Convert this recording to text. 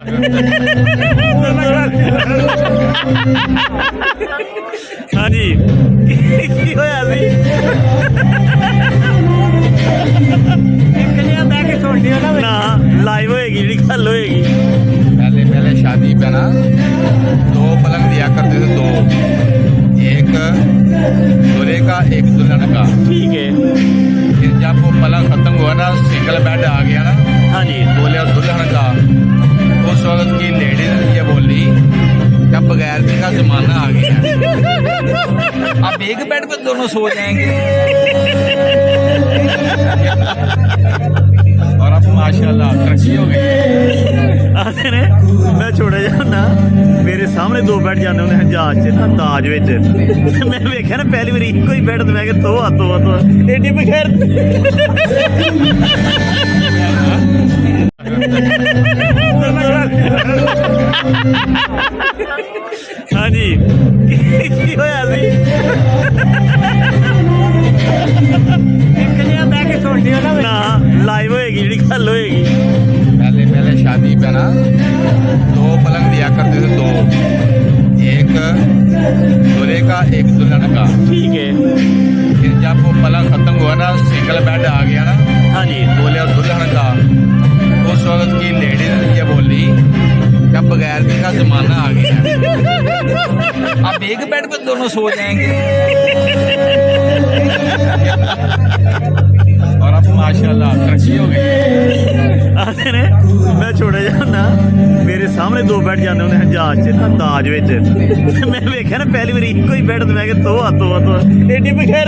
हाँ जी की होया सी ना लाइव होएगी जी गल होएगी। पहले पहले शादी पे ना 2 पलंग दिया करते थे, 2, एक दूल्हे का एक दुल्हन का। ठीक है। फिर जब वो पलंग खत्म हुआ ना, सिंगल बेड आ गया ना हाँ जी दूल्हे और दुल्हन का, उस वक्त की लेडीज ये बोली क्या बगैर भी का जमाना आ गया, अब एक बेड पे दोनों सो जाएंगे। और अब माशाल्लाह तरक्की हो गई। आते ने मैं छोटा जा ना मेरे सामने 2 बैठ जाते होंगे जहाज च ना ताज विच मैं वेख्या ना पहली बारी इको ही बैठ तो मैं तो एडी बगैर हाँ जी की होया सी ना लाइव होएगी जी गल होएगी। पहले पहले शादी पे ना 2 पलंग दिया करते थे, 2, एक दूल्हे का एक दुल्हन का। ठीक है। फिर जब वो पलंग खत्म हुआ ना, सिंगल बेड आ गया ना हाँ जी दूल्हे और दुल्हन का, उस वक्त की लेडीज ये बोली क्या बगैर भी का जमाना आ गया, अब एक बेड पे दोनों सो जाएंगे। और अब माशाल्लाह तरक्की हो गई। आते ने मैं छोटा जा ना मेरे सामने 2 बैठ जाते होंगे जहाज च ना ताज विच मैं वेख्या ना पहली बारी इको ही बैठ तो मैं तो एडी बगैर